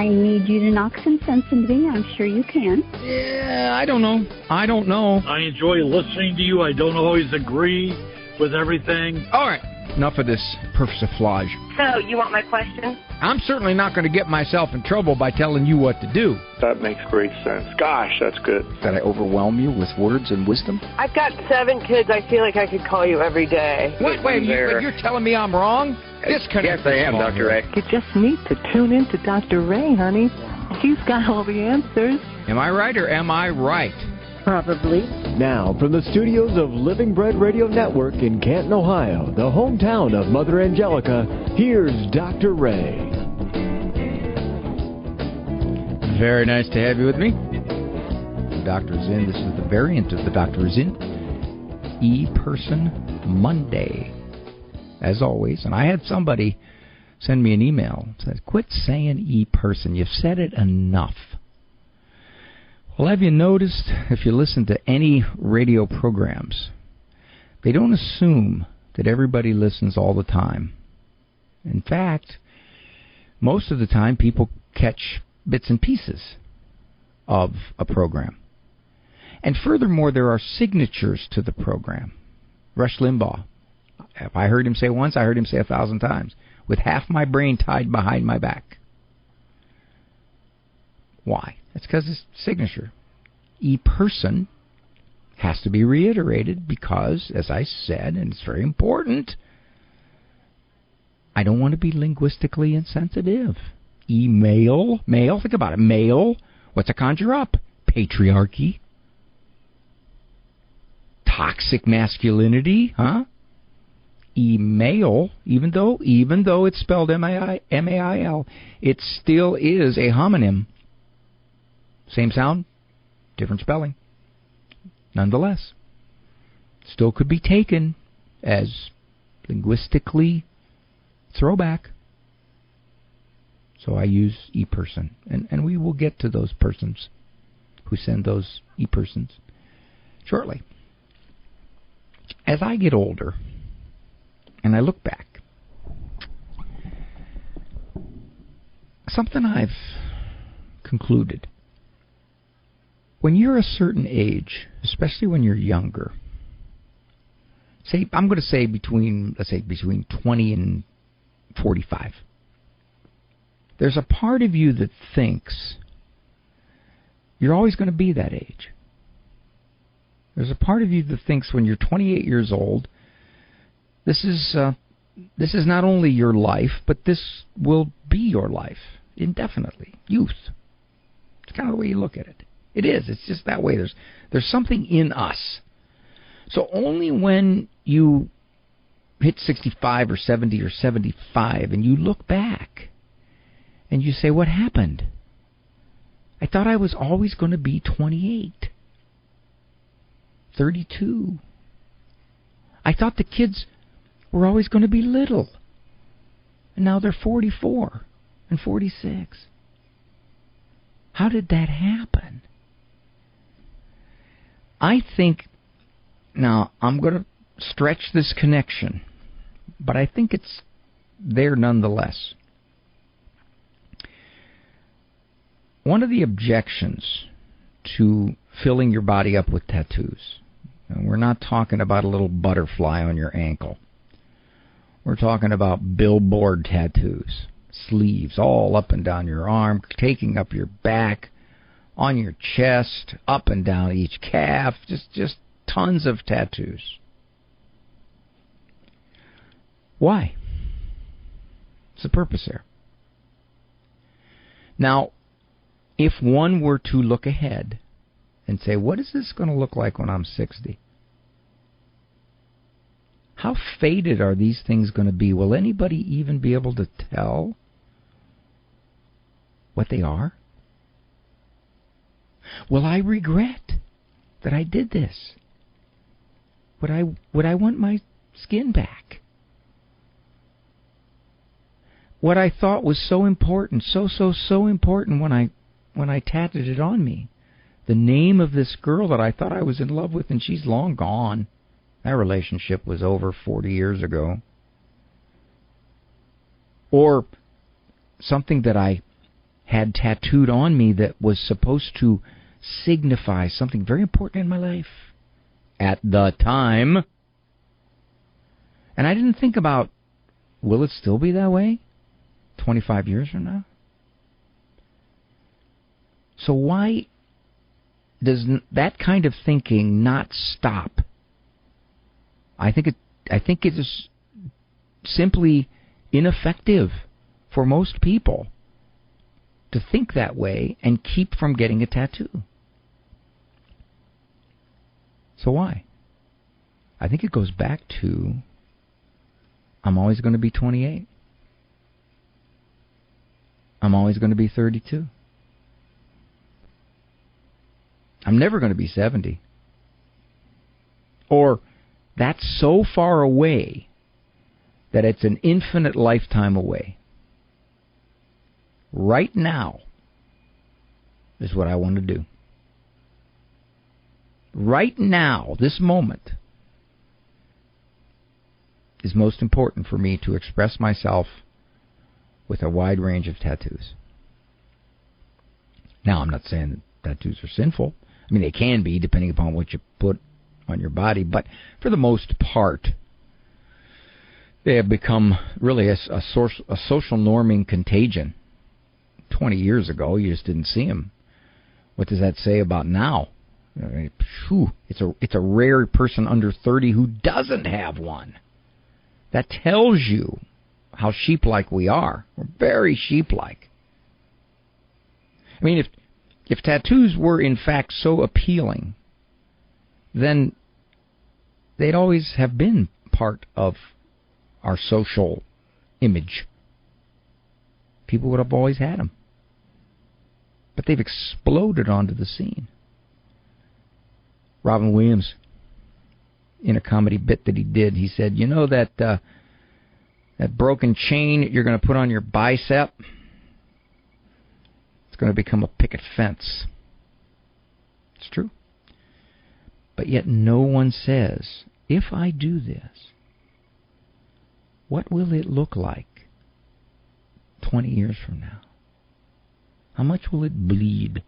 I need you to knock some sense into me. I'm sure you can. Yeah, I don't know. I enjoy listening to you. I don't always agree with everything. All right, enough of this persiflage. So, you want my question? I'm certainly not going to get myself in trouble by telling you what to do. That makes great sense. Gosh, that's good. Did I overwhelm you with words and wisdom? I've got 7 kids. I feel like I could call you every day. Wait, you're telling me I'm wrong? Disconnect. Yes, I am, Dr. Ray. You just need to tune in to Dr. Ray, honey. He's got all the answers. Am I right or am I right? Probably. Now, from the studios of Living Bread Radio Network in Canton, Ohio, the hometown of Mother Angelica, here's Dr. Ray. Very nice to have you with me. The Doctor is in. This is the variant of the Doctor is in. E-Person Monday, as always. And I had somebody send me an email that said, quit saying E-Person. You've said it enough. Well, have you noticed, if you listen to any radio programs, they don't assume that everybody listens all the time. In fact, most of the time people catch bits and pieces of a program. And furthermore, there are signatures to the program. Rush Limbaugh. If I heard him say once, I heard him say 1,000 times, with half my brain tied behind my back. Why? That's because it's signature. E-Person has to be reiterated because, as I said, and it's very important, I don't want to be linguistically insensitive. Male, think about it. Male, what's it conjure up? Patriarchy. Toxic masculinity, huh? E-mail, even though it's spelled M-A-I-L, it still is a homonym. Same sound, different spelling. Nonetheless, still could be taken as linguistically throwback. So I use E-Person. And we will get to those persons who send those E-Persons shortly. As I get older and I look back, something I've concluded. When you're a certain age, especially when you're younger, I'm going to say between 20 and 45, there's a part of you that thinks you're always going to be that age. There's a part of you that thinks when you're 28 years old, this is not only your life, but this will be your life indefinitely. Youth. It's kind of the way you look at it. It is. It's just that way. There's something in us. So only when you hit 65 or 70 or 75 and you look back and you say, what happened? I thought I was always going to be 28, 32. I thought the kids were always going to be little. And now they're 44 and 46. How did that happen? I think, now I'm going to stretch this connection, but I think it's there nonetheless. One of the objections to filling your body up with tattoos, and we're not talking about a little butterfly on your ankle. We're talking about billboard tattoos, sleeves all up and down your arm, taking up your back, on your chest, up and down each calf, just tons of tattoos. Why? What's the purpose there? Now, if one were to look ahead and say, what is this going to look like when I'm 60? How faded are these things going to be? Will anybody even be able to tell what they are? Will I regret that I did this? Would I want my skin back? What I thought was so important, so important when I tattooed it on me, the name of this girl that I thought I was in love with, and she's long gone. That relationship was over 40 years ago. Or something that I had tattooed on me that was supposed to signify something very important in my life at the time. And I didn't think about, will it still be that way 25 years from now? So why does that kind of thinking not stop? I think it is simply ineffective for most people to think that way and keep from getting a tattoo. So why? I think it goes back to, I'm always going to be 28. I'm always going to be 32. I'm never going to be 70. Or that's so far away that it's an infinite lifetime away. Right now is what I want to do. Right now, this moment, is most important for me to express myself with a wide range of tattoos. Now, I'm not saying that tattoos are sinful. I mean, they can be, depending upon what you put on your body, but for the most part, they have become really a social norming contagion. 20 years ago, you just didn't see them. What does that say about now? It's a rare person under 30 who doesn't have one. That tells you how sheep-like we are. We're very sheep-like. I mean, if tattoos were in fact so appealing, then they'd always have been part of our social image. People would have always had them. But they've exploded onto the scene. Robin Williams, in a comedy bit that he did, he said, you know that broken chain you're going to put on your bicep? It's going to become a picket fence. It's true. But yet no one says, if I do this, what will it look like 20 years from now? How much will it bleed?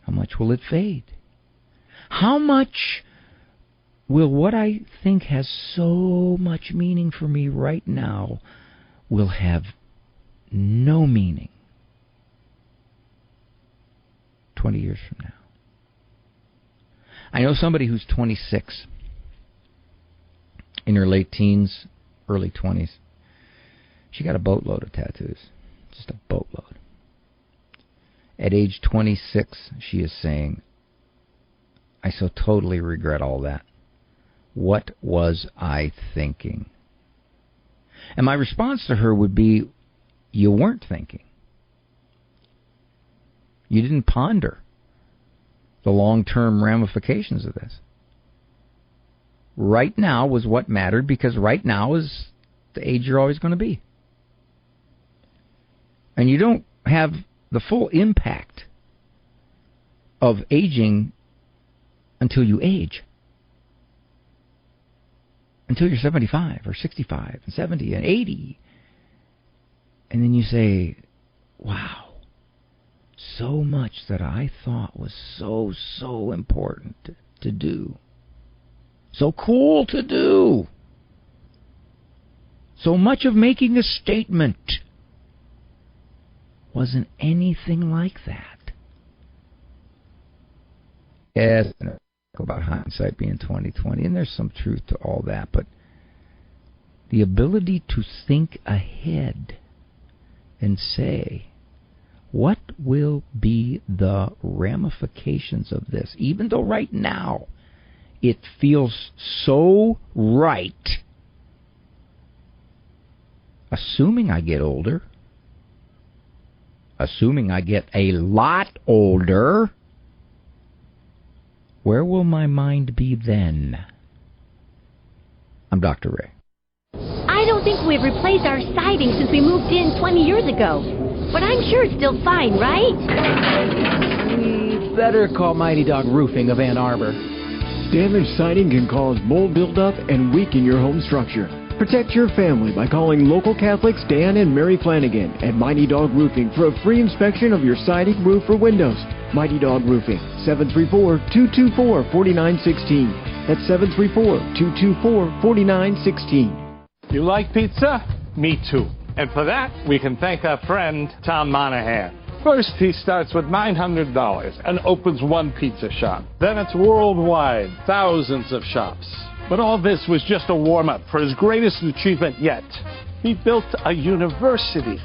How much will it fade? How much will what I think has so much meaning for me right now will have no meaning 20 years from now? I know somebody who's 26, in her late teens, early 20s. She got a boatload of tattoos. Just a boatload. At age 26, she is saying, I so totally regret all that. What was I thinking? And my response to her would be, you weren't thinking. You didn't ponder the long-term ramifications of this. Right now was what mattered, because right now is the age you're always going to be. And you don't have the full impact of aging until you age. Until you're 75 or 65 and 70 and 80. And then you say, wow, so much that I thought was so important to do. So cool to do. So much of making a statement wasn't anything like that. Yes, about hindsight being 20/20, and there's some truth to all that, but the ability to think ahead and say, what will be the ramifications of this? Even though right now it feels so right. Assuming I get older, assuming I get a lot older, where will my mind be then? I'm Dr. Ray. I don't think we've replaced our siding since we moved in 20 years ago. But I'm sure it's still fine, right? We better call Mighty Dog Roofing of Ann Arbor. Damaged siding can cause mold buildup and weaken your home structure. Protect your family by calling local Catholics Dan and Mary Flanagan at Mighty Dog Roofing for a free inspection of your siding, roof, or windows. Mighty Dog Roofing, 734-224-4916. That's 734-224-4916. You like pizza? Me too. And for that, we can thank our friend Tom Monahan. First, he starts with $900 and opens one pizza shop. Then it's worldwide, thousands of shops. But all this was just a warm-up for his greatest achievement yet. He built a university.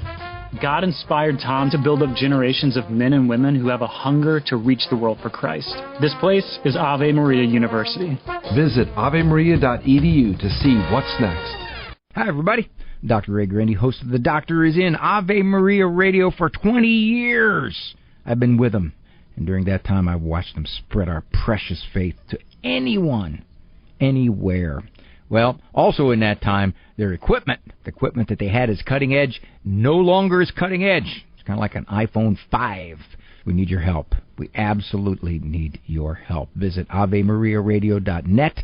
God inspired Tom to build up generations of men and women who have a hunger to reach the world for Christ. This place is Ave Maria University. Visit avemaria.edu to see what's next. Hi, everybody. Dr. Ray Grandy, host of The Doctor Is In, Ave Maria Radio for 20 years. I've been with them, and during that time I've watched them spread our precious faith to anyone, anywhere. Well, also in that time, their equipment, the equipment that they had is cutting edge, no longer is cutting edge. It's kind of like an iPhone 5. We need your help. We absolutely need your help. Visit AveMariaRadio.net.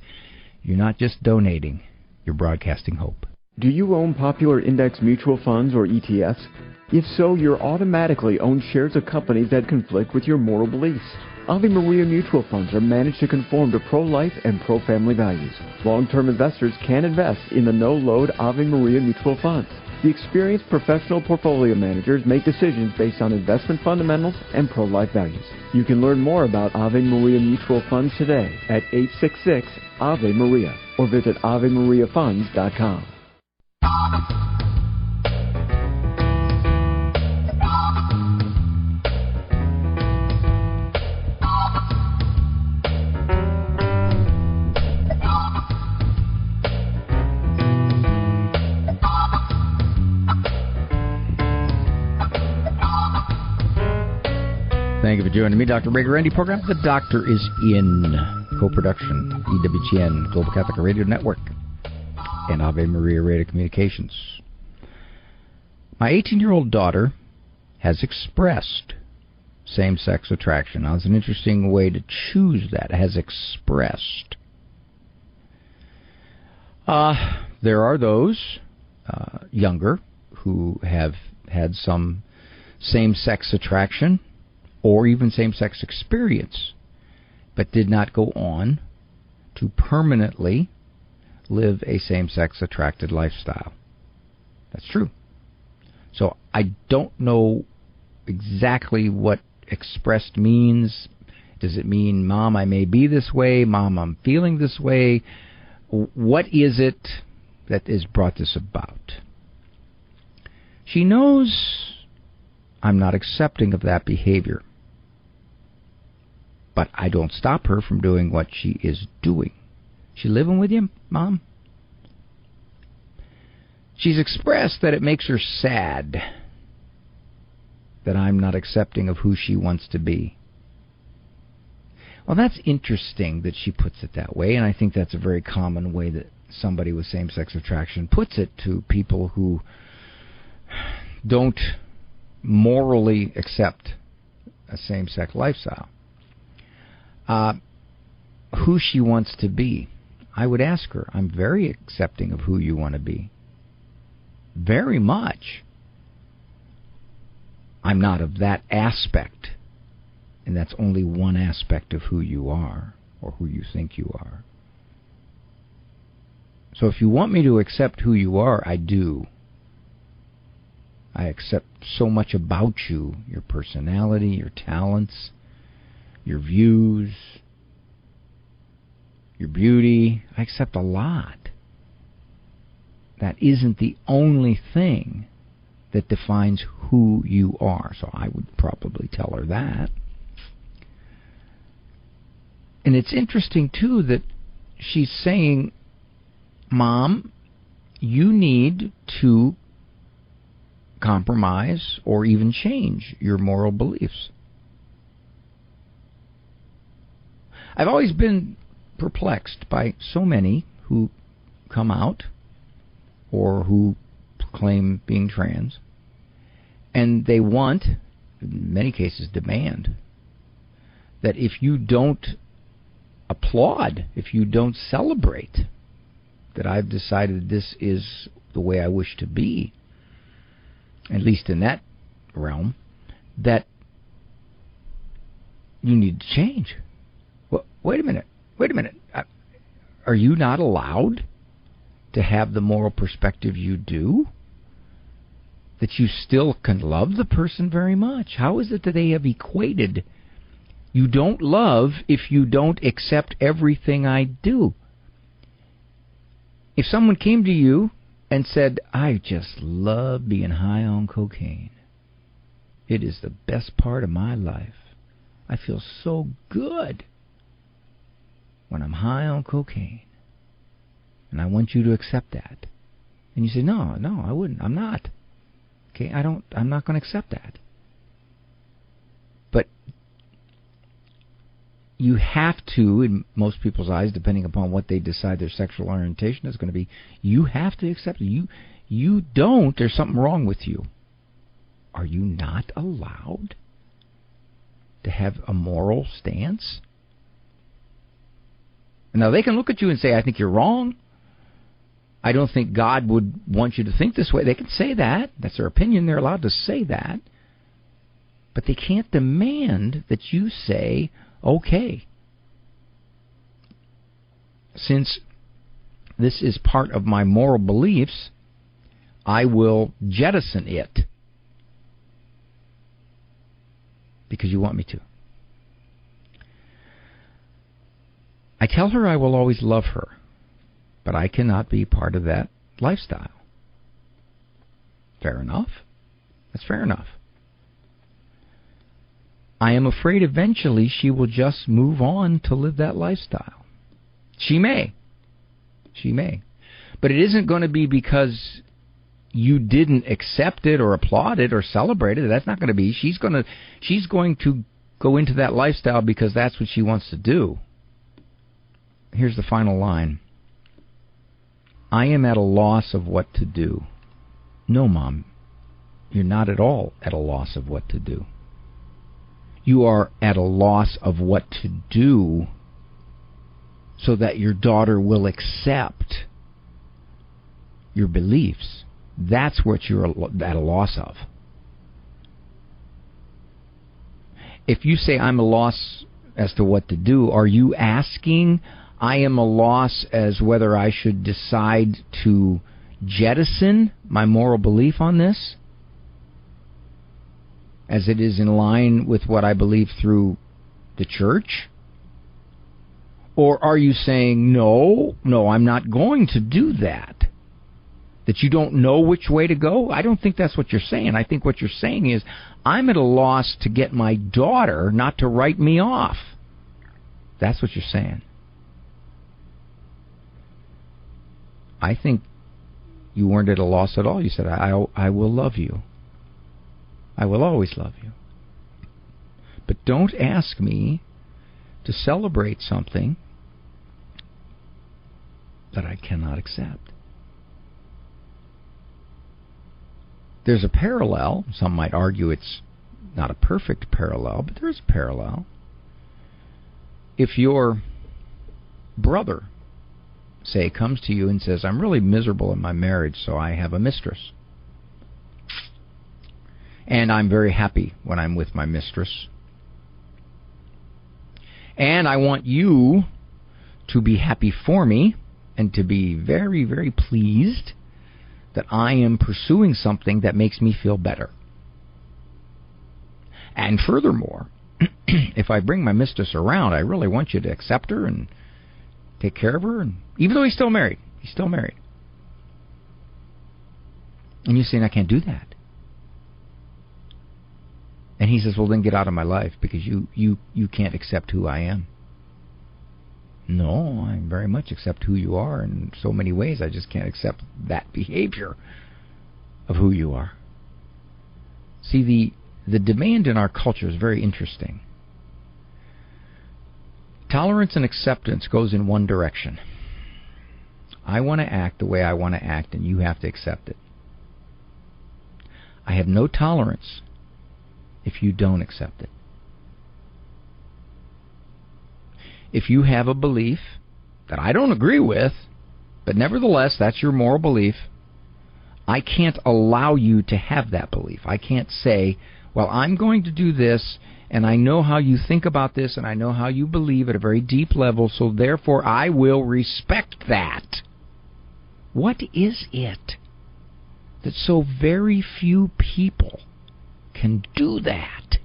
You're not just donating, you're broadcasting hope. Do you own popular index mutual funds or ETFs? If so, you're automatically own shares of companies that conflict with your moral beliefs. Ave Maria mutual funds are managed to conform to pro-life and pro-family values. Long-term investors can invest in the no-load Ave Maria mutual funds. The experienced professional portfolio managers make decisions based on investment fundamentals and pro-life values. You can learn more about Ave Maria mutual funds today at 866-AVE-MARIA or visit AveMariaFunds.com. Thank you for joining me, Dr. Ray Grandy program. The Doctor Is In. Co-production, EWTN, Global Catholic Radio Network, and Ave Maria Radio Communications. My 18-year-old daughter has expressed same-sex attraction. Now, it's an interesting way to choose that, has expressed. There are those younger who have had some same-sex attraction or even same-sex experience, but did not go on to permanently live a same-sex attracted lifestyle. That's true. So I don't know exactly what expressed means. Does it mean, Mom, I may be this way? Mom, I'm feeling this way? What is it that has brought this about? She knows I'm not accepting of that behavior, but I don't stop her from doing what she is doing. She living with you, Mom? She's expressed that it makes her sad that I'm not accepting of who she wants to be. Well, that's interesting that she puts it that way, and I think that's a very common way that somebody with same-sex attraction puts it to people who don't morally accept a same-sex lifestyle. Who she wants to be. I would ask her, I'm very accepting of who you want to be. Very much. I'm not of that aspect. And that's only one aspect of who you are, or who you think you are. So if you want me to accept who you are, I do. I accept so much about you, your personality, your talents, your views, your beauty. I accept a lot. That isn't the only thing that defines who you are. So I would probably tell her that. And it's interesting, too, that she's saying, Mom, you need to compromise or even change your moral beliefs. I've always been perplexed by so many who come out or who claim being trans, and they want, in many cases demand, that if you don't applaud, if you don't celebrate, that I've decided this is the way I wish to be, at least in that realm, that you need to change. Well, wait a minute. Are you not allowed to have the moral perspective you do? That you still can love the person very much? How is it that they have equated you don't love if you don't accept everything I do? If someone came to you and said, I just love being high on cocaine. It is the best part of my life. I feel so good when I'm high on cocaine. And I want you to accept that. And you say, no, I wouldn't. I'm not. Okay, I'm not going to accept that. But you have to, in most people's eyes, depending upon what they decide their sexual orientation is going to be, you have to accept it. You don't, there's something wrong with you. Are you not allowed to have a moral stance? Now, they can look at you and say, I think you're wrong. I don't think God would want you to think this way. They can say that. That's their opinion. They're allowed to say that. But they can't demand that you say, okay. Since this is part of my moral beliefs, I will jettison it. Because you want me to. I tell her I will always love her, but I cannot be part of that lifestyle. Fair enough. That's fair enough. I am afraid eventually she will just move on to live that lifestyle. She may. But it isn't going to be because you didn't accept it or applaud it or celebrate it. That's not going to be. She's going to go into that lifestyle because that's what she wants to do. Here's the final line. I am at a loss of what to do. No, Mom, you're not at all at a loss of what to do. You are at a loss of what to do so that your daughter will accept your beliefs. That's what you're at a loss of. If you say I'm a loss as to what to do, are you asking I am a loss as whether I should decide to jettison my moral belief on this, as it is in line with what I believe through the church? Or are you saying, no, I'm not going to do that? That you don't know which way to go? I don't think that's what you're saying. I think what you're saying is, I'm at a loss to get my daughter not to write me off. That's what you're saying. I think you weren't at a loss at all. You said, I will love you. I will always love you. But don't ask me to celebrate something that I cannot accept. There's a parallel. Some might argue it's not a perfect parallel, but there's a parallel. If your brother, say, comes to you and says, I'm really miserable in my marriage, so I have a mistress. And I'm very happy when I'm with my mistress. And I want you to be happy for me and to be very, very pleased that I am pursuing something that makes me feel better. And furthermore, if I bring my mistress around, I really want you to accept her and take care of her. And even though he's still married. And you're saying, I can't do that. And he says, well, then get out of my life because you can't accept who I am. No, I very much accept who you are in so many ways. I just can't accept that behavior of who you are. See, the demand in our culture is very interesting. Tolerance and acceptance goes in one direction. I want to act the way I want to act, and you have to accept it. I have no tolerance if you don't accept it. If you have a belief that I don't agree with, But nevertheless, that's your moral belief. I can't allow you to have that belief. I can't say, well, I'm going to do this, and I know how you think about this, and I know how you believe at a very deep level, so therefore I will respect that. What is it that so very few people can do that?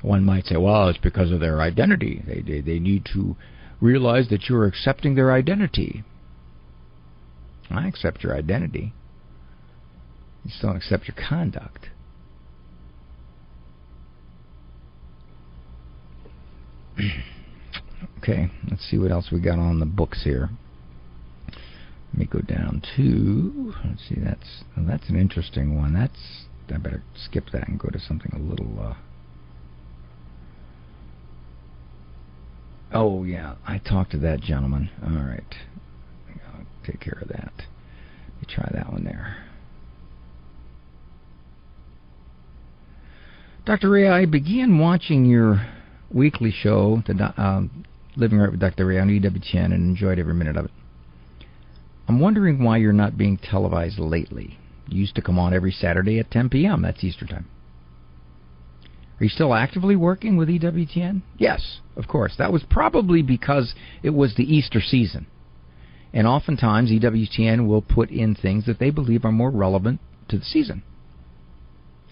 One might say, well, it's because of their identity. They need to realize that you're accepting their identity. I accept your identity. You just don't accept your conduct. Okay, let's see what else we got on the books here. Let me go down to, let's see, that's an interesting one. I better skip that and go to something a little, oh yeah, I talked to that gentleman. All right, I'll take care of that. Let me try that one there. Dr. Ray, I began watching your weekly show, Living Right with Dr. Ray on EWTN, and enjoyed every minute of it. I'm wondering why you're not being televised lately. You used to come on every Saturday at 10 p.m. That's Eastern Time. Are you still actively working with EWTN? Yes, of course. That was probably because it was the Easter season. And oftentimes EWTN will put in things that they believe are more relevant to the season.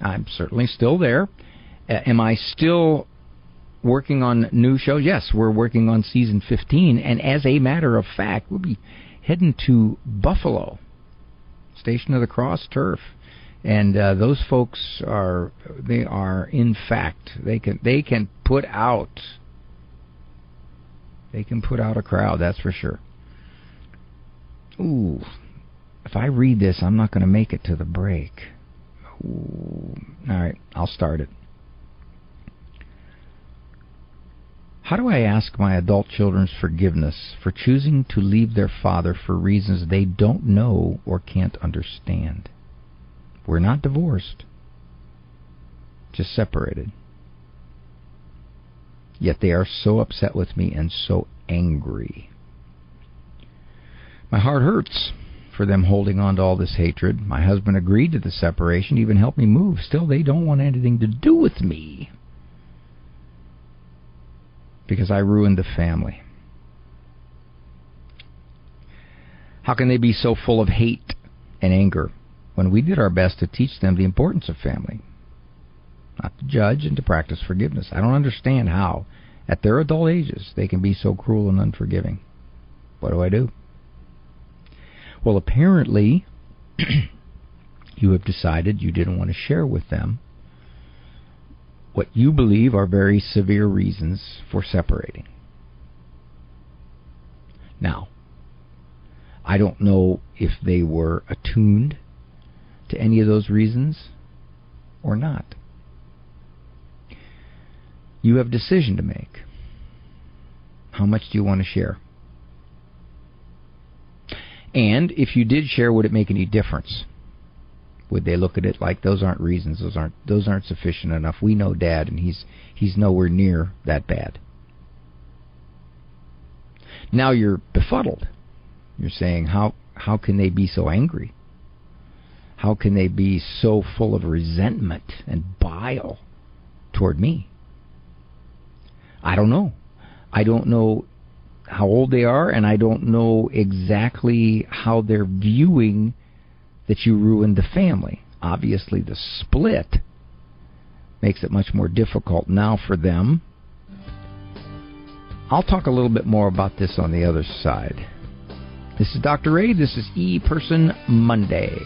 I'm certainly still there. Am I still working on new shows? Yes, we're working on season 15. And as a matter of fact, we'll be heading to Buffalo, Station of the Cross Turf. And those folks are in fact, they can put out a crowd, that's for sure. Ooh, if I read this, I'm not going to make it to the break. Ooh. All right, I'll start it. How do I ask my adult children's forgiveness for choosing to leave their father for reasons they don't know or can't understand? We're not divorced, just separated. Yet they are so upset with me and so angry. My heart hurts for them holding on to all this hatred. My husband agreed to the separation, even helped me move. Still, they don't want anything to do with me because I ruined the family. How can they be so full of hate and anger when we did our best to teach them the importance of family, not to judge and to practice forgiveness? I don't understand how, at their adult ages, they can be so cruel and unforgiving. What do I do? Well, apparently, you have decided you didn't want to share with them what you believe are very severe reasons for separating. Now, I don't know if they were attuned to any of those reasons or not. You have a decision to make. How much do you want to share? And if you did share, would it make any difference? Would they look at it like those aren't reasons, those aren't sufficient enough? We know Dad, and he's nowhere near that bad. Now you're befuddled. You're saying, how can they be so angry? How can they be so full of resentment and bile toward me? I don't know. I don't know how old they are, and I don't know exactly how they're viewing that you ruined the family. Obviously, the split makes it much more difficult now for them. I'll talk a little bit more about this on the other side. This is Dr. Ray. This is E-Person Monday.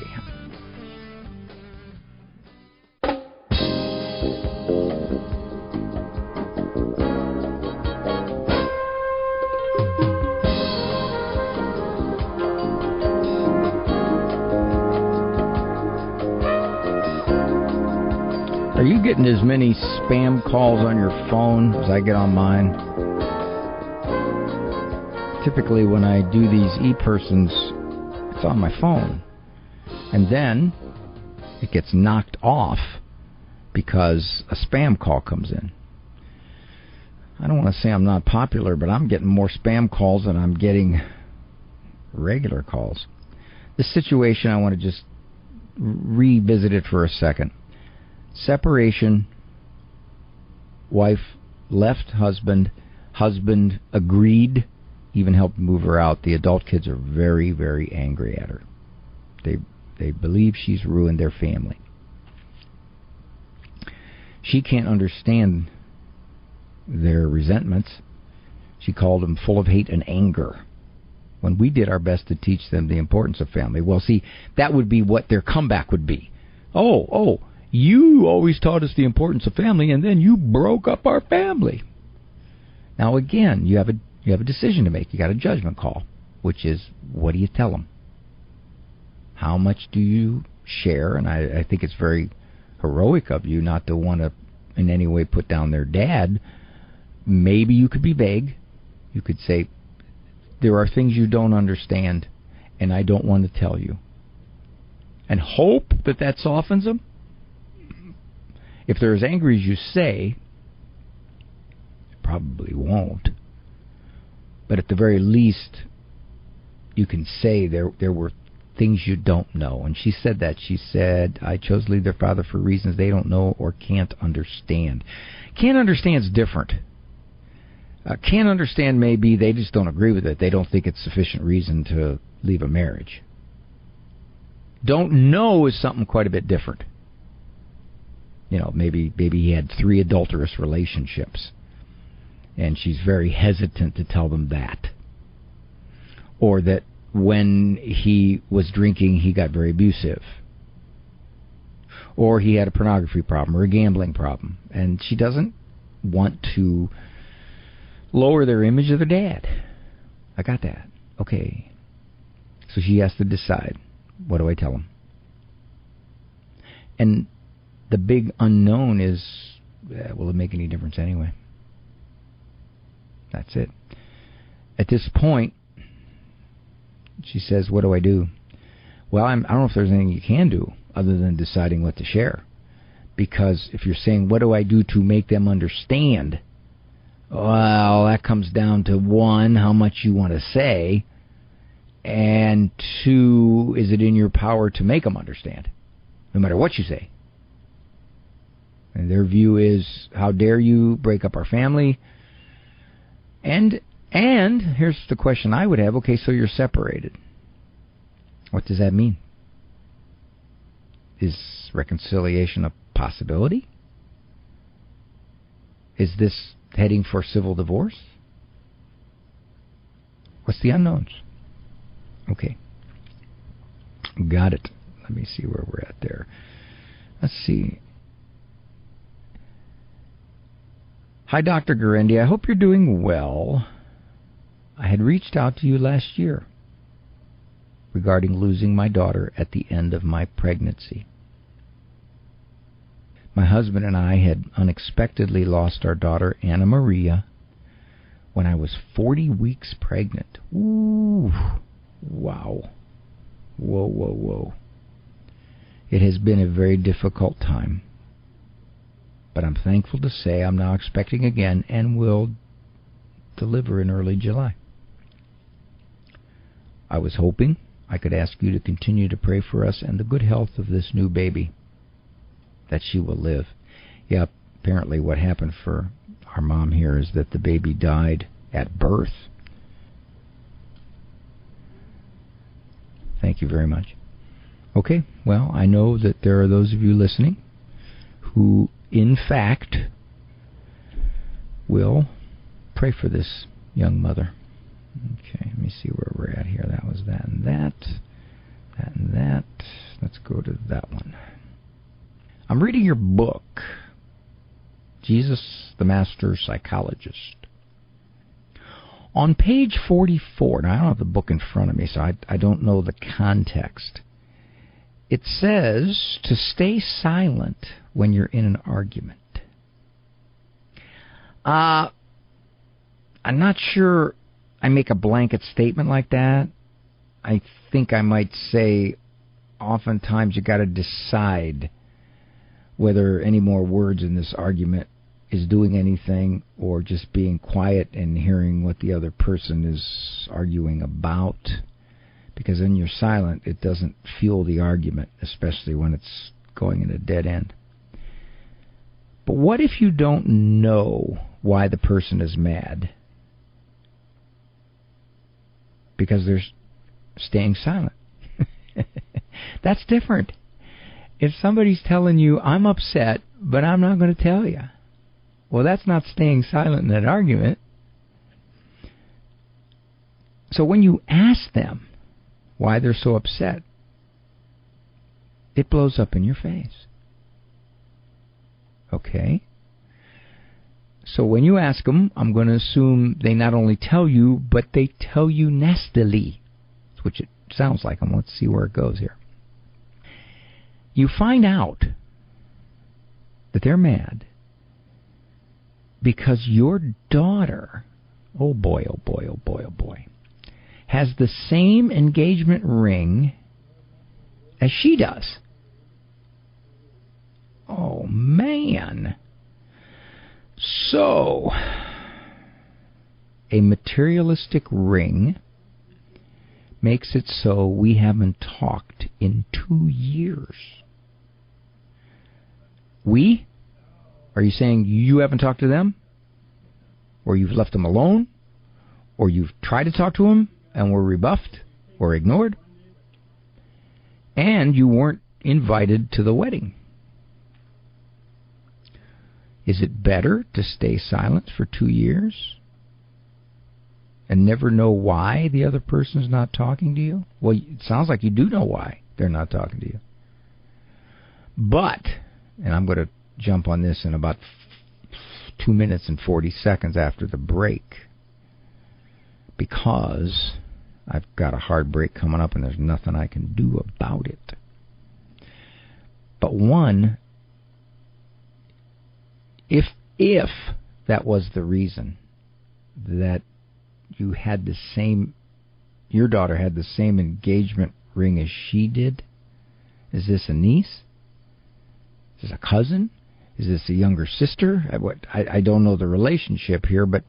Are you getting as many spam calls on your phone as I get on mine? Typically when I do these e-persons, it's on my phone. And then it gets knocked off because a spam call comes in. I don't want to say I'm not popular, but I'm getting more spam calls than I'm getting regular calls. This situation, I want to just revisit it for a second. Separation, wife left husband, husband agreed, even helped move her out. The adult kids are very, very angry at her. They believe she's ruined their family. She can't understand their resentments. She called them full of hate and anger, when we did our best to teach them the importance of family. Well, see, that would be what their comeback would be. Oh, you always taught us the importance of family, and then you broke up our family. Now, again, you have a decision to make. You got a judgment call, which is, what do you tell them? How much do you share? And I think it's very heroic of you not to want to in any way put down their dad. Maybe you could be vague. You could say, there are things you don't understand, and I don't want to tell you. And hope that softens them. If they're as angry as you say, it probably won't. But at the very least, you can say there were things you don't know. And she said that. She said, I chose to leave their father for reasons they don't know or can't understand. Can't understand is different. Can't understand maybe they just don't agree with it. They don't think it's sufficient reason to leave a marriage. Don't know is something quite a bit different. You know, maybe he had 3 adulterous relationships, and she's very hesitant to tell them that. Or that when he was drinking, he got very abusive. Or he had a pornography problem or a gambling problem. And she doesn't want to lower their image of their dad. I got that. Okay. So she has to decide, what do I tell him? And the big unknown is, will it make any difference anyway? That's it. At this point, she says, what do I do? Well, I don't know if there's anything you can do other than deciding what to share. Because if you're saying, what do I do to make them understand? Well, that comes down to 1, how much you want to say, and 2, is it in your power to make them understand, no matter what you say? And their view is, how dare you break up our family? And here's the question I would have. Okay, so you're separated. What does that mean? Is reconciliation a possibility? Is this heading for civil divorce? What's the unknowns? Okay. Got it. Let me see where we're at there. Let's see. Hi, Dr. Gurendi. I hope you're doing well. I had reached out to you last year regarding losing my daughter at the end of my pregnancy. My husband and I had unexpectedly lost our daughter, Anna Maria, when I was 40 weeks pregnant. Ooh, wow. Whoa. It has been a very difficult time, but I'm thankful to say I'm now expecting again and will deliver in early July. I was hoping I could ask you to continue to pray for us and the good health of this new baby, that she will live. Yeah, apparently what happened for our mom here is that the baby died at birth. Thank you very much. Okay, well, I know that there are those of you listening who, in fact, will pray for this young mother. Okay, let me see where we're at here. That was that and that. That and that. Let's go to that one. I'm reading your book, Jesus, the Master Psychologist. On page 44, now I don't have the book in front of me, so I don't know the context. It says to stay silent when you're in an argument. I'm not sure I make a blanket statement like that. I think I might say oftentimes you got to decide whether any more words in this argument is doing anything or just being quiet and hearing what the other person is arguing about. Because when you're silent, it doesn't fuel the argument, especially when it's going in a dead end. But what if you don't know why the person is mad? Because they're staying silent. That's different. If somebody's telling you, I'm upset, but I'm not going to tell you, well, that's not staying silent in that argument. So when you ask them why they're so upset, it blows up in your face. Okay? So when you ask them, I'm going to assume they not only tell you, but they tell you nastily, which it sounds like them. Let's see where it goes here. You find out that they're mad because your daughter, oh boy, oh boy, oh boy, oh boy, has the same engagement ring as she does. Oh, man. So, a materialistic ring makes it so we haven't talked in 2 years. We? Are you saying you haven't talked to them? Or you've left them alone? Or you've tried to talk to them and were rebuffed or ignored? And you weren't invited to the wedding. Is it better to stay silent for 2 years and never know why the other person's not talking to you? Well, it sounds like you do know why they're not talking to you. But, and I'm going to jump on this in about 2 minutes and 40 seconds after the break, because I've got a hard break coming up and there's nothing I can do about it. But one, if that was the reason that you had the same, your daughter had the same engagement ring as she did, is this a niece? Is this a cousin? Is this a younger sister? I don't know the relationship here, but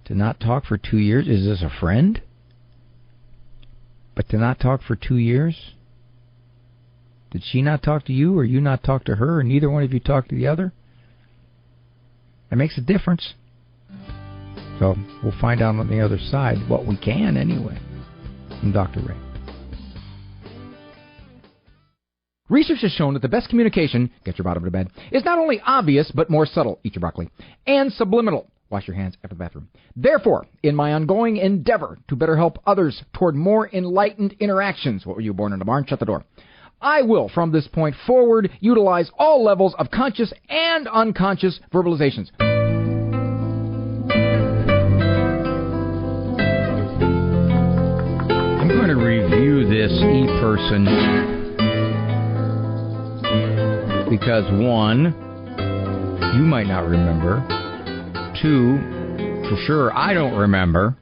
to not talk for 2 years, is this a friend? But to not talk for 2 years? Did she not talk to you, or you not talk to her, and neither one of you talk to the other? That makes a difference. So we'll find out on the other side what we can anyway. I'm Dr. Ray. Research has shown that the best communication, get your bottom to bed, is not only obvious but more subtle, eat your broccoli, and subliminal, wash your hands after the bathroom. Therefore, in my ongoing endeavor to better help others toward more enlightened interactions, what were you born in a barn? Shut the door. I will, from this point forward, utilize all levels of conscious and unconscious verbalizations. I'm going to review this e-person because, one, you might not remember. Two, for sure, I don't remember.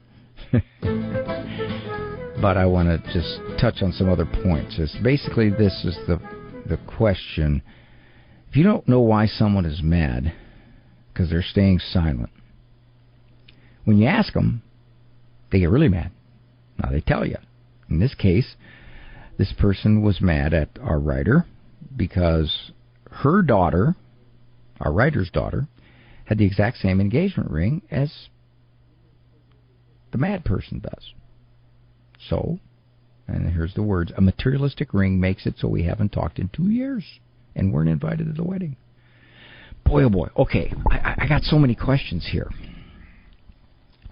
But I want to just touch on some other points. Basically, this is the question. If you don't know why someone is mad because they're staying silent, when you ask them, they get really mad. Now, they tell you. In this case, this person was mad at our writer because her daughter, our writer's daughter, had the exact same engagement ring as the mad person does. So, and here's the words, a materialistic ring makes it so we haven't talked in 2 years and weren't invited to the wedding. Boy, oh boy. Okay, I got so many questions here.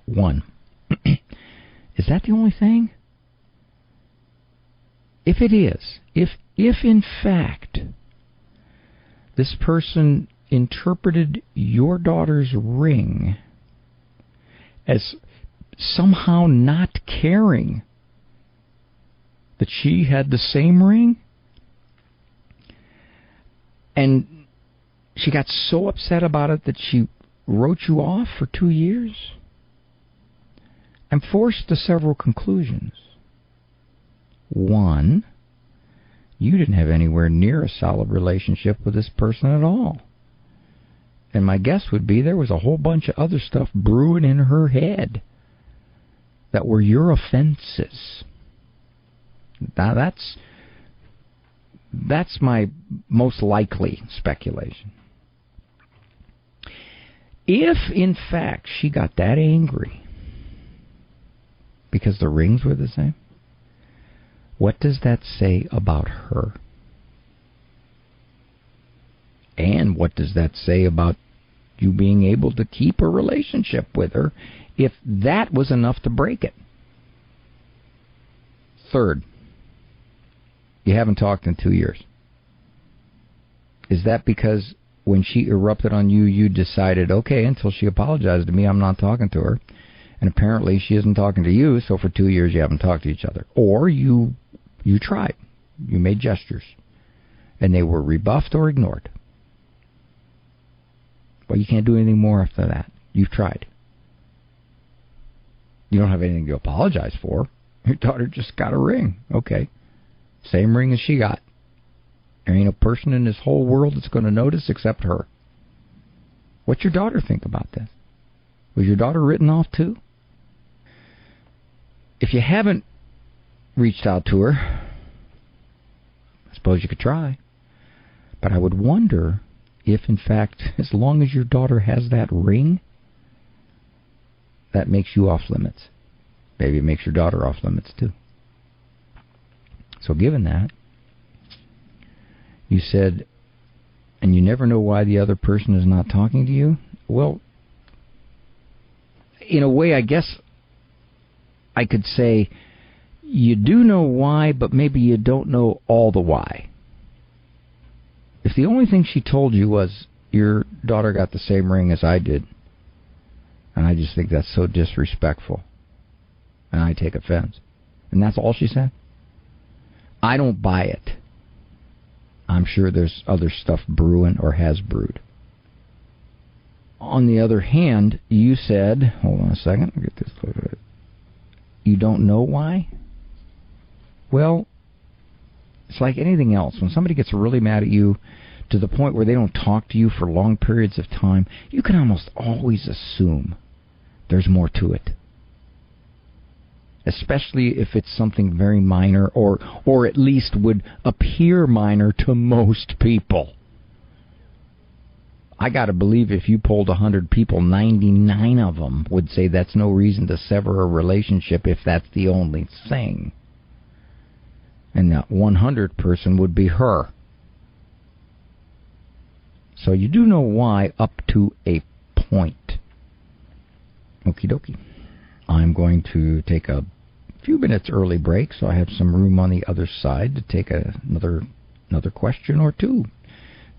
One, is that the only thing? If it is, if in fact this person interpreted your daughter's ring as somehow not caring that she had the same ring, and she got so upset about it that she wrote you off for 2 years, I'm forced to several conclusions. One, you didn't have anywhere near a solid relationship with this person at all. And my guess would be there was a whole bunch of other stuff brewing in her head that were your offenses. Now, that's my most likely speculation. If, in fact, she got that angry because the rings were the same, what does that say about her? And what does that say about you being able to keep a relationship with her if that was enough to break it? Third, you haven't talked in 2 years. Is that because when she erupted on you, you decided, okay, until she apologized to me, I'm not talking to her? And apparently she isn't talking to you, so for 2 years you haven't talked to each other. Or you tried. You made gestures. And they were rebuffed or ignored. Well, you can't do anything more after that. You've tried. You don't have anything to apologize for. Your daughter just got a ring. Okay. Same ring as she got. There ain't a person in this whole world that's going to notice except her. What's your daughter think about this? Was your daughter written off too? If you haven't reached out to her, I suppose you could try. But I would wonder if, in fact, as long as your daughter has that ring, that makes you off limits. Maybe it makes your daughter off limits too. So given that, you said, and you never know why the other person is not talking to you? Well, in a way, I guess I could say you do know why, but maybe you don't know all the why. If the only thing she told you was your daughter got the same ring as I did, and I just think that's so disrespectful, and I take offense, and that's all she said, I don't buy it. I'm sure there's other stuff brewing or has brewed. On the other hand, you said, hold on a second, I'll get this clear. You don't know why? Well, it's like anything else. When somebody gets really mad at you to the point where they don't talk to you for long periods of time, you can almost always assume there's more to it. Especially if it's something very minor or at least would appear minor to most people. I got to believe if you polled 100 people, 99 of them would say that's no reason to sever a relationship if that's the only thing. And that 100 person would be her. So you do know why up to a point. Okie dokie. I'm going to take a few minutes early break, so I have some room on the other side to take another question or two.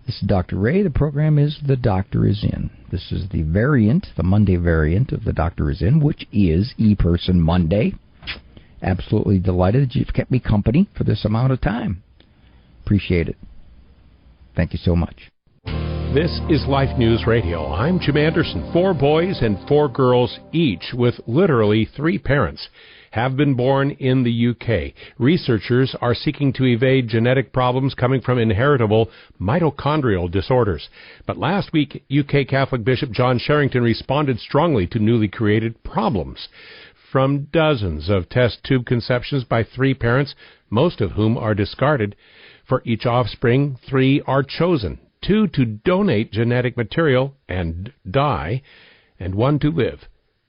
This is Dr. Ray. The program is The Doctor Is In. This is the variant, the Monday variant of The Doctor Is In, which is E-Person Monday. Absolutely delighted that you've kept me company for this amount of time. Appreciate it. Thank you so much. This is Life News Radio. I'm Jim Anderson. 4 boys and 4 girls each, with literally 3 parents, have been born in the UK. Researchers are seeking to evade genetic problems coming from inheritable mitochondrial disorders. But last week, UK Catholic Bishop John Sherrington responded strongly to newly created problems. From dozens of test tube conceptions by 3 parents, most of whom are discarded, for each offspring, 3 are chosen. 2 to donate genetic material and die, and 1 to live.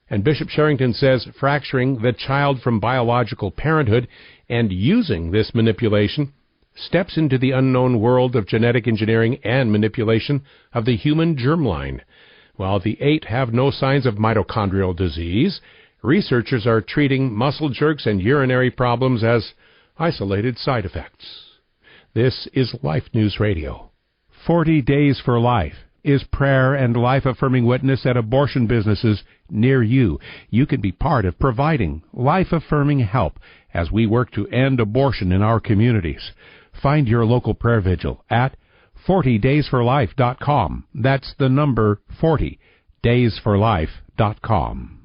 And Bishop Sherrington says fracturing the child from biological parenthood and using this manipulation steps into the unknown world of genetic engineering and manipulation of the human germline. While the 8 have no signs of mitochondrial disease, researchers are treating muscle jerks and urinary problems as isolated side effects. This is Life News Radio. 40 Days for Life is prayer and life-affirming witness at abortion businesses near you. You can be part of providing life-affirming help as we work to end abortion in our communities. Find your local prayer vigil at 40daysforlife.com. That's the number 40daysforlife.com.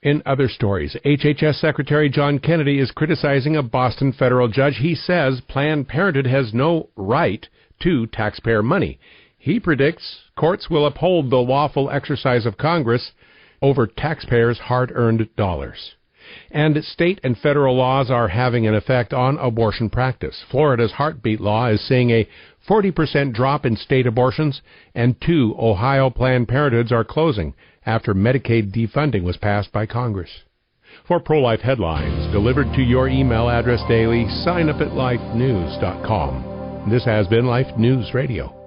In other stories, HHS Secretary John Kennedy is criticizing a Boston federal judge. He says Planned Parenthood has no right to taxpayer money. He predicts courts will uphold the lawful exercise of Congress over taxpayers' hard-earned dollars. And state and federal laws are having an effect on abortion practice. Florida's heartbeat law is seeing a 40% drop in state abortions, and 2 Ohio Planned Parenthoods are closing after Medicaid defunding was passed by Congress. For pro-life headlines delivered to your email address daily, sign up at lifenews.com. This has been Life News Radio.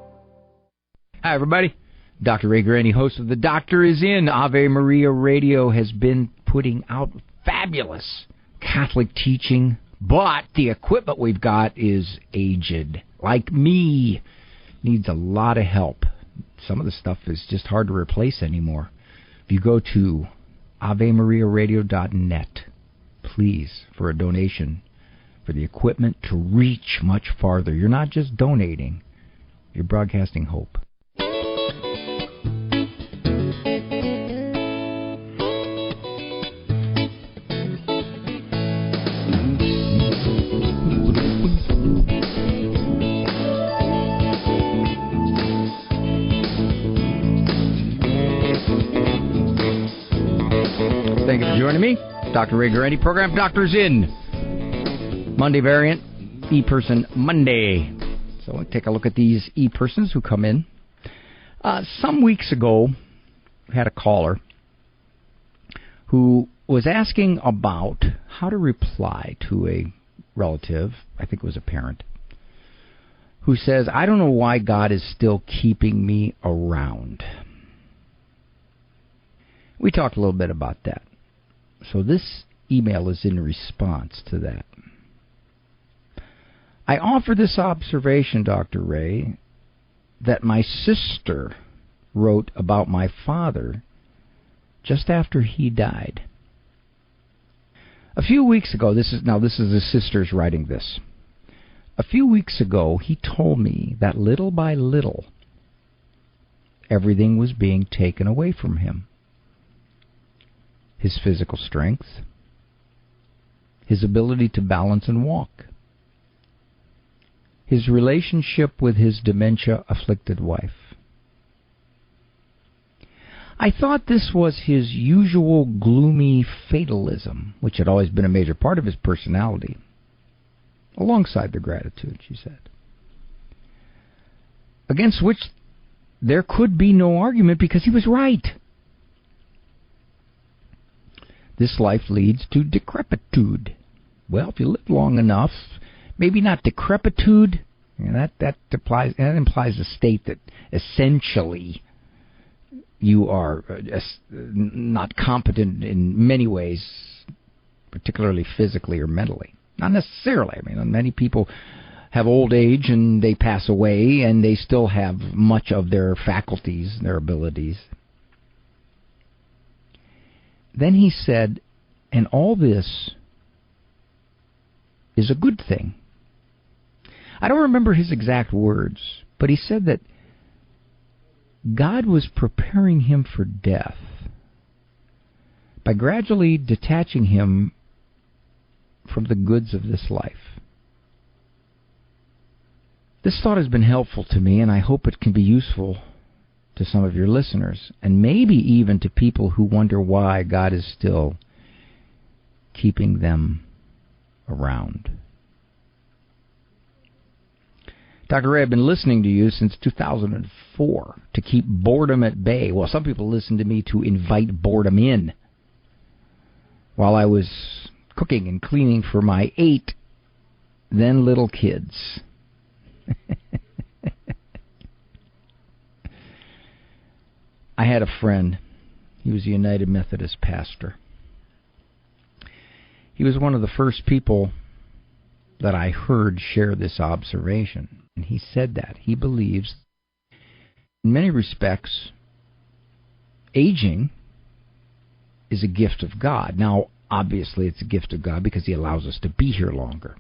Hi, everybody. Dr. Ray Graney, host of The Doctor Is In. Ave Maria Radio has been putting out fabulous Catholic teaching, but the equipment we've got is aged. Like me, needs a lot of help. Some of the stuff is just hard to replace anymore. If you go to AveMariaRadio.net, please, for a donation for the equipment to reach much farther. You're not just donating, you're broadcasting hope. Thank you for joining me. Dr. Ray Guarendi, program Doctors In. Monday variant, E-Person Monday. So we'll take a look at these E-Persons who come in. Some weeks ago, we had a caller who was asking about how to reply to a relative, I think it was a parent, who says, I don't know why God is still keeping me around. We talked a little bit about that. So this email is in response to that. I offer this observation, Dr. Ray, that my sister wrote about my father just after he died. A few weeks ago, this is the sister's writing this. A few weeks ago, he told me that little by little, everything was being taken away from him. His physical strength, his ability to balance and walk, his relationship with his dementia-afflicted wife. I thought this was his usual gloomy fatalism, which had always been a major part of his personality, alongside the gratitude, she said, against which there could be no argument because he was right. This life leads to decrepitude. Well, if you live long enough, maybe not decrepitude. That implies a state that essentially you are not competent in many ways, particularly physically or mentally. Not necessarily. I mean, many people have old age and they pass away and they still have much of their faculties, their abilities. Then he said, and all this is a good thing. I don't remember his exact words, but he said that God was preparing him for death by gradually detaching him from the goods of this life. This thought has been helpful to me, and I hope it can be useful to some of your listeners, and maybe even to people who wonder why God is still keeping them around. Dr. Ray, I've been listening to you since 2004 to keep boredom at bay. Well, some people listen to me to invite boredom in. While I was cooking and cleaning for my 8 then little kids. I had a friend. He was a United Methodist pastor. He was one of the first people that I heard share this observation. And he said that he believes, in many respects, aging is a gift of God. Now, obviously, it's a gift of God because he allows us to be here longer.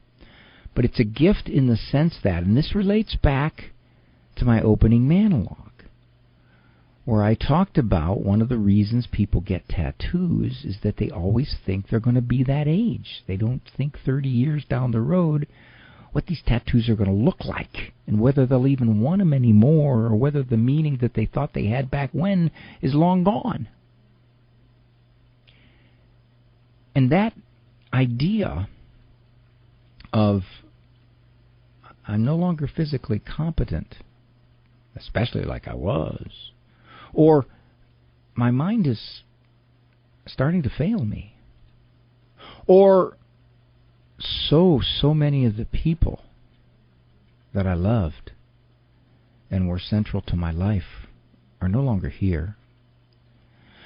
But it's a gift in the sense that, and this relates back to my opening monologue, where I talked about one of the reasons people get tattoos is that they always think they're going to be that age. They don't think 30 years down the road, what these tattoos are going to look like, and whether they'll even want them anymore, or whether the meaning that they thought they had back when is long gone. And that idea of I'm no longer physically competent, especially like I was, or my mind is starting to fail me, or so many of the people that I loved and were central to my life are no longer here.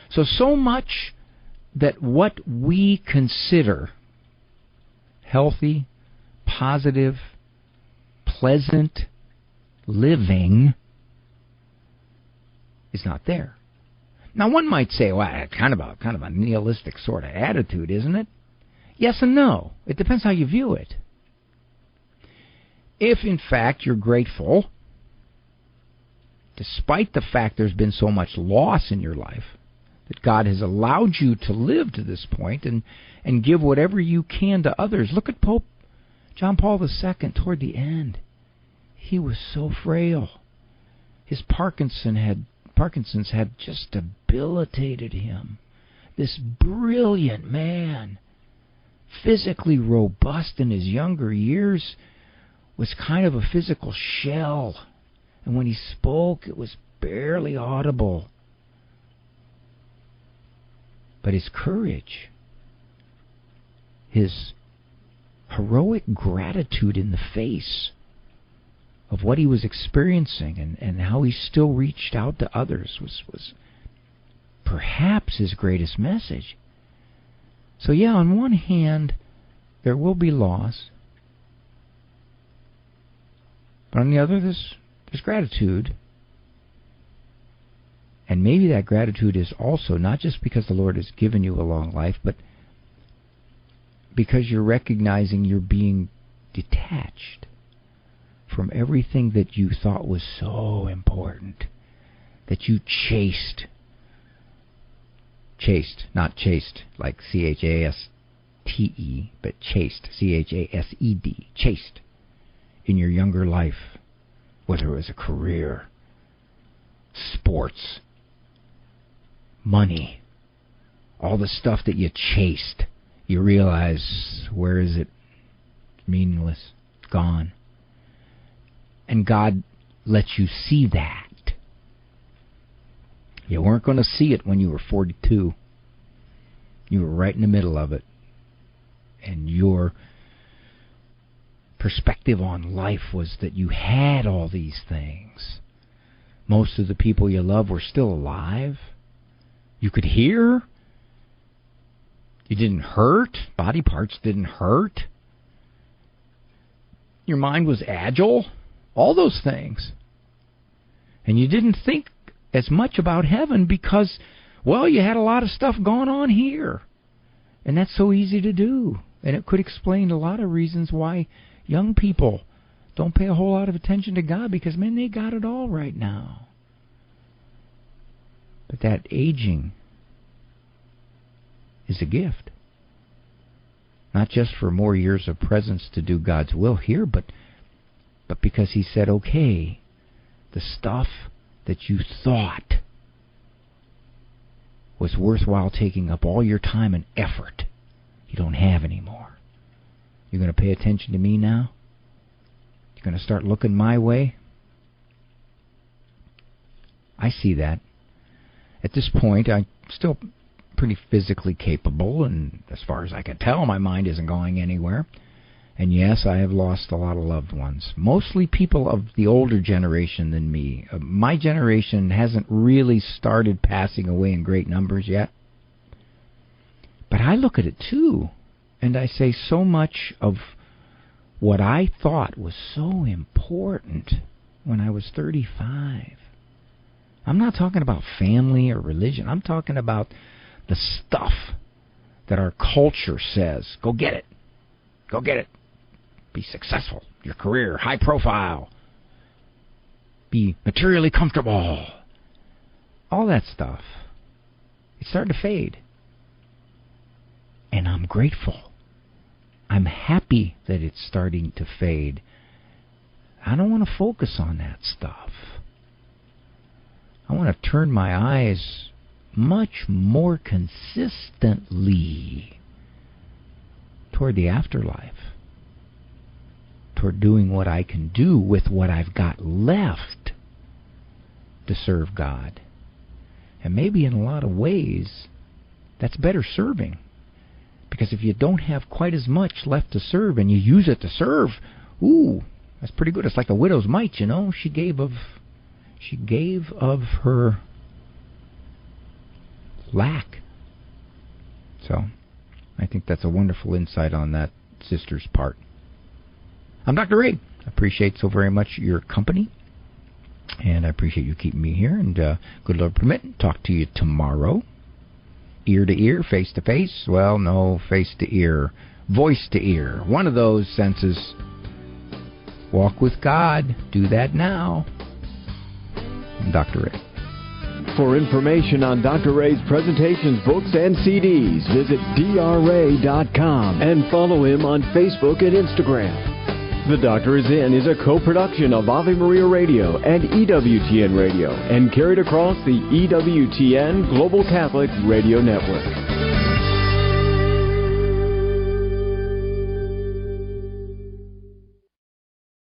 So much that what we consider healthy, positive, pleasant living is not there. Now, one might say, well, kind of a nihilistic sort of attitude, isn't it? Yes and no. It depends how you view it. If, in fact, you're grateful, despite the fact there's been so much loss in your life, that God has allowed you to live to this point and give whatever you can to others. Look at Pope John Paul II toward the end. He was so frail. His Parkinson's had just debilitated him. This brilliant man, physically robust in his younger years, was kind of a physical shell. And when he spoke, it was barely audible. But his courage, his heroic gratitude in the face of what he was experiencing and how he still reached out to others was perhaps his greatest message. So yeah, on one hand, there will be loss. But on the other, there's gratitude. And maybe that gratitude is also not just because the Lord has given you a long life, but because you're recognizing you're being detached from everything that you thought was so important, that you chased, not chased like C-H-A-S-T-E, but chased, C-H-A-S-E-D, chased in your younger life, whether it was a career, sports, money, all the stuff that you chased. You realize, where is it? Meaningless. It's gone. And God lets you see that. You weren't going to see it when you were 42. You were right in the middle of it. And your perspective on life was that you had all these things. Most of the people you love were still alive. You could hear. You didn't hurt. Body parts didn't hurt. Your mind was agile. All those things. And you didn't think as much about heaven because, well, you had a lot of stuff going on here. And that's so easy to do. And it could explain a lot of reasons why young people don't pay a whole lot of attention to God, because, man, they got it all right now. But that aging is a gift. Not just for more years of presence to do God's will here, but because He said, okay, the stuff that you thought was worthwhile taking up all your time and effort, you don't have anymore. You're going to pay attention to me now? You're going to start looking my way? I see that. At this point, I'm still pretty physically capable, and as far as I can tell, my mind isn't going anywhere. And yes, I have lost a lot of loved ones, mostly people of the older generation than me. My generation hasn't really started passing away in great numbers yet. But I look at it too, and I say so much of what I thought was so important when I was 35. I'm not talking about family or religion. I'm talking about the stuff that our culture says, go get it. Go get it. Be successful. Your career, high profile. Be materially comfortable. All that stuff. It's starting to fade. And I'm grateful. I'm happy that it's starting to fade. I don't want to focus on that stuff. I want to turn my eyes much more consistently toward the afterlife, toward doing what I can do with what I've got left to serve God. And maybe in a lot of ways, that's better serving. Because if you don't have quite as much left to serve and you use it to serve, ooh, that's pretty good. It's like a widow's mite, you know. She gave of her lack. So, I think that's a wonderful insight on that sister's part. I'm Dr. Ray. I appreciate so very much your company. And I appreciate you keeping me here. And good Lord permit, talk to you tomorrow. Ear to ear, face to face. Well, no, face to ear. Voice to ear. One of those senses. Walk with God. Do that now. I'm Dr. Ray. For information on Dr. Ray's presentations, books, and CDs, visit drray.com and follow him on Facebook and Instagram. The Doctor Is In is a co-production of Ave Maria Radio and EWTN Radio and carried across the EWTN Global Catholic Radio Network.